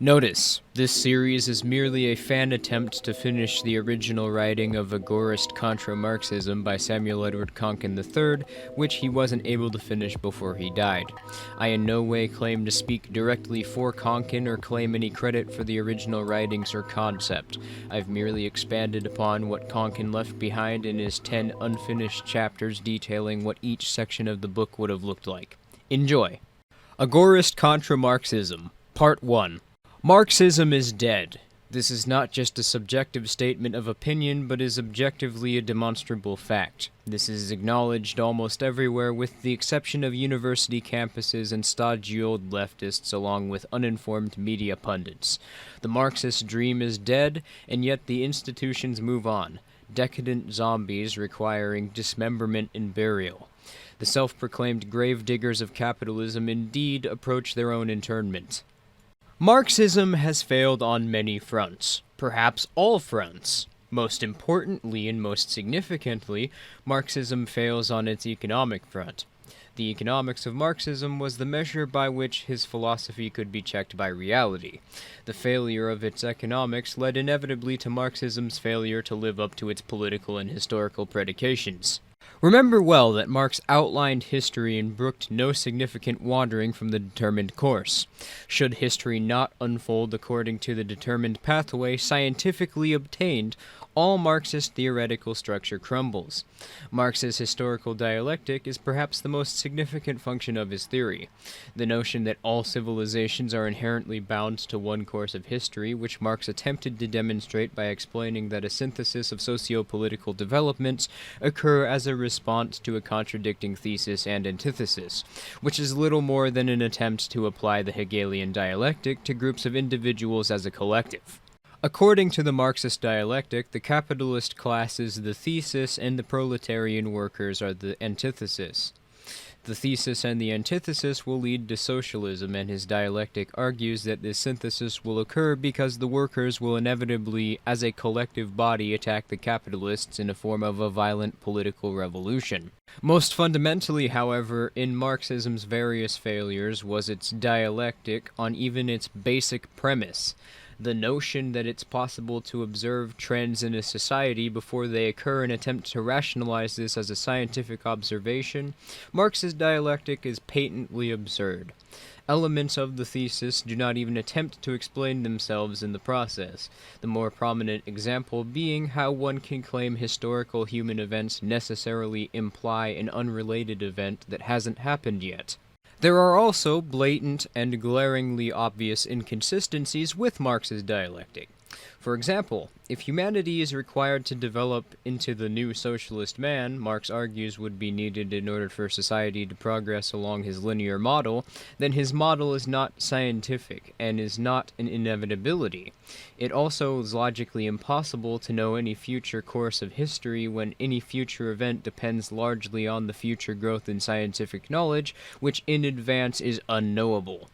Notice, this series is merely a fan attempt to finish the original writing of Agorist Contra Marxism by Samuel Edward Konkin III, which he wasn't able to finish before he died. I in no way claim to speak directly for Konkin or claim any credit for the original writings or concept. I've merely expanded upon what Konkin left behind in his 10 unfinished chapters detailing what each section of the book would have looked like. Enjoy! Agorist Contra Marxism, Part 1. Marxism is dead. This is not just a subjective statement of opinion, but is objectively a demonstrable fact. This is acknowledged almost everywhere, with the exception of university campuses and stodgy old leftists, along with uninformed media pundits. The Marxist dream is dead, and yet the institutions move on. Decadent zombies requiring dismemberment and burial. The self-proclaimed gravediggers of capitalism indeed approach their own internment. Marxism has failed on many fronts, perhaps all fronts. Most importantly and most significantly, Marxism fails on its economic front. The economics of Marxism was the measure by which his philosophy could be checked by reality. The failure of its economics led inevitably to Marxism's failure to live up to its political and historical predications. Remember well that Marx outlined history and brooked no significant wandering from the determined course. Should history not unfold according to the determined pathway scientifically obtained, all Marxist theoretical structure crumbles. Marx's historical dialectic is perhaps the most significant function of his theory. The notion that all civilizations are inherently bound to one course of history, which Marx attempted to demonstrate by explaining that a synthesis of socio-political developments occur as a response to a contradicting thesis and antithesis, which is little more than an attempt to apply the Hegelian dialectic to groups of individuals as a collective. According to the Marxist dialectic, the capitalist class is the thesis and the proletarian workers are the antithesis. The thesis and the antithesis will lead to socialism, and his dialectic argues that this synthesis will occur because the workers will inevitably, as a collective body, attack the capitalists in a form of a violent political revolution. Most fundamentally, however, in Marxism's various failures was its dialectic on even its basic premise. The notion that it's possible to observe trends in a society before they occur and attempt to rationalize this as a scientific observation, Marx's dialectic is patently absurd. Elements of the thesis do not even attempt to explain themselves in the process, the more prominent example being how one can claim historical human events necessarily imply an unrelated event that hasn't happened yet. There are also blatant and glaringly obvious inconsistencies with Marx's dialectic. For example, if humanity is required to develop into the new socialist man Marx argues would be needed in order for society to progress along his linear model, then his model is not scientific and is not an inevitability. It also is logically impossible to know any future course of history when any future event depends largely on the future growth in scientific knowledge, which in advance is unknowable.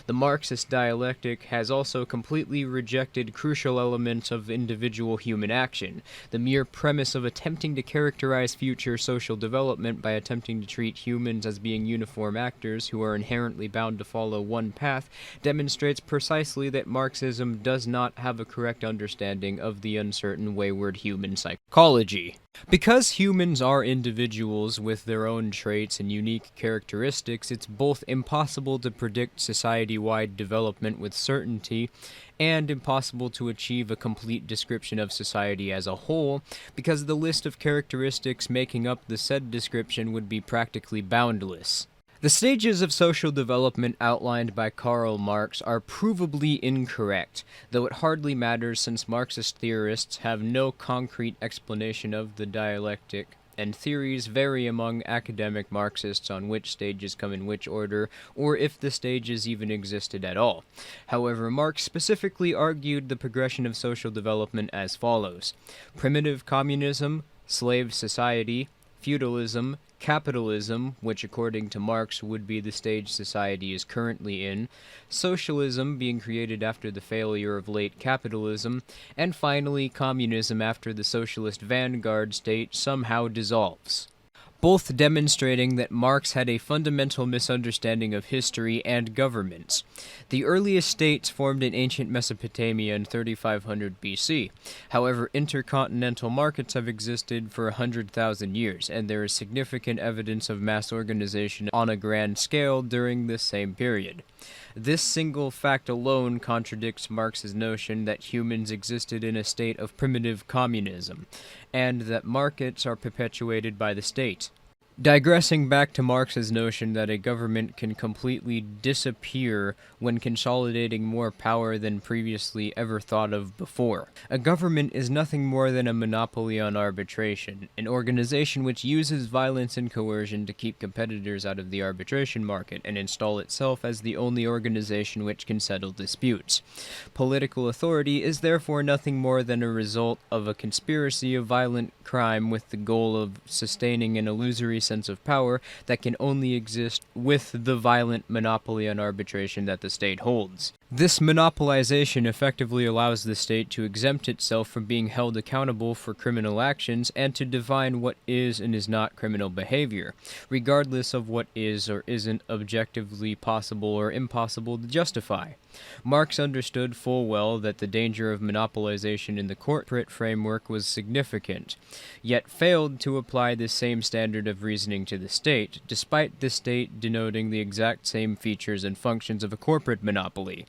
The Marxist dialectic has also completely rejected crucial elements of individual human action. The mere premise of attempting to characterize future social development by attempting to treat humans as being uniform actors who are inherently bound to follow one path demonstrates precisely that Marxism does not have a correct understanding of the uncertain, wayward human psychology. Because humans are individuals with their own traits and unique characteristics, it's both impossible to predict society-wide development with certainty and impossible to achieve a complete description of society as a whole, because the list of characteristics making up the said description would be practically boundless. The stages of social development outlined by Karl Marx are provably incorrect, though it hardly matters since Marxist theorists have no concrete explanation of the dialectic, and theories vary among academic Marxists on which stages come in which order, or if the stages even existed at all. However, Marx specifically argued the progression of social development as follows: primitive communism, slave society, feudalism, capitalism, which according to Marx would be the stage society is currently in, socialism being created after the failure of late capitalism, and finally communism after the socialist vanguard state somehow dissolves. both demonstrating that Marx had a fundamental misunderstanding of history and governments. The earliest states formed in ancient Mesopotamia in 3500 BC. However, intercontinental markets have existed for 100,000 years, and there is significant evidence of mass organization on a grand scale during this same period. This single fact alone contradicts Marx's notion that humans existed in a state of primitive communism, and that markets are perpetuated by the state. Digressing back to Marx's notion that a government can completely disappear when consolidating more power than previously ever thought of before. A government is nothing more than a monopoly on arbitration, an organization which uses violence and coercion to keep competitors out of the arbitration market and install itself as the only organization which can settle disputes. Political authority is therefore nothing more than a result of a conspiracy of violent crime with the goal of sustaining an illusory sense of power that can only exist with the violent monopoly on arbitration that the state holds. This monopolization effectively allows the state to exempt itself from being held accountable for criminal actions and to define what is and is not criminal behavior, regardless of what is or isn't objectively possible or impossible to justify. Marx understood full well that the danger of monopolization in the corporate framework was significant, yet failed to apply this same standard of reasoning to the state, despite the state denoting the exact same features and functions of a corporate monopoly.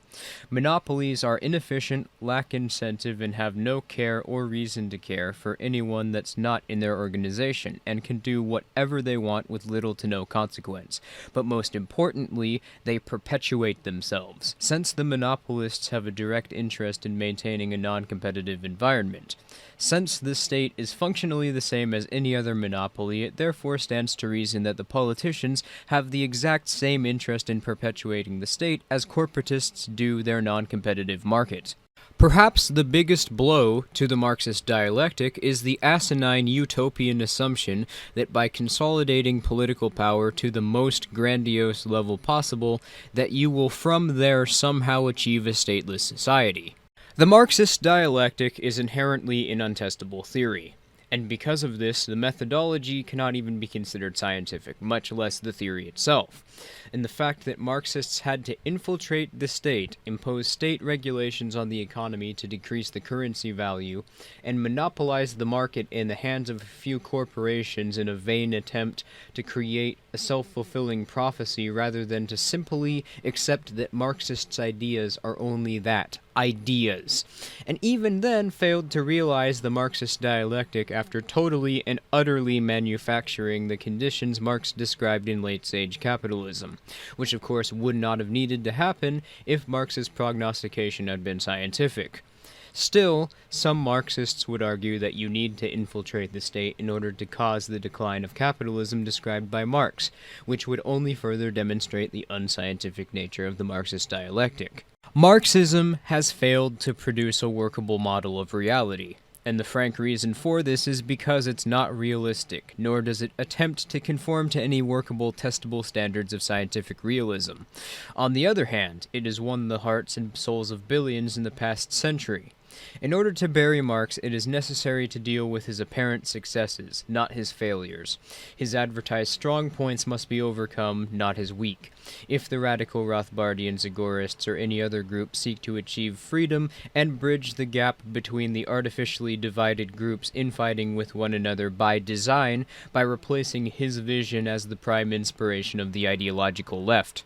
Monopolies are inefficient, lack incentive, and have no care or reason to care for anyone that's not in their organization, and can do whatever they want with little to no consequence. But most importantly, they perpetuate themselves, since the monopolists have a direct interest in maintaining a non-competitive environment. Since the state is functionally the same as any other monopoly, it therefore stands to reason that the politicians have the exact same interest in perpetuating the state as corporatists do their non-competitive market. Perhaps the biggest blow to the Marxist dialectic is the asinine utopian assumption that by consolidating political power to the most grandiose level possible, that you will from there somehow achieve a stateless society. The Marxist dialectic is inherently an untestable theory, and because of this, the methodology cannot even be considered scientific, much less the theory itself. And the fact that Marxists had to infiltrate the state, impose state regulations on the economy to decrease the currency value, and monopolize the market in the hands of a few corporations in a vain attempt to create a self-fulfilling prophecy rather than to simply accept that Marxists' ideas are only that, ideas, and even then failed to realize the Marxist dialectic after totally and utterly manufacturing the conditions Marx described in late-stage capitalism, which of course would not have needed to happen if Marx's prognostication had been scientific. Still, some Marxists would argue that you need to infiltrate the state in order to cause the decline of capitalism described by Marx, which would only further demonstrate the unscientific nature of the Marxist dialectic. Marxism has failed to produce a workable model of reality, and the frank reason for this is because it's not realistic, nor does it attempt to conform to any workable, testable standards of scientific realism. On the other hand, it has won the hearts and souls of billions in the past century. In order to bury Marx, it is necessary to deal with his apparent successes, not his failures. His advertised strong points must be overcome, not his weak. If the radical Rothbardians, Agorists, or any other group seek to achieve freedom and bridge the gap between the artificially divided groups infighting with one another by design, by replacing his vision as the prime inspiration of the ideological left.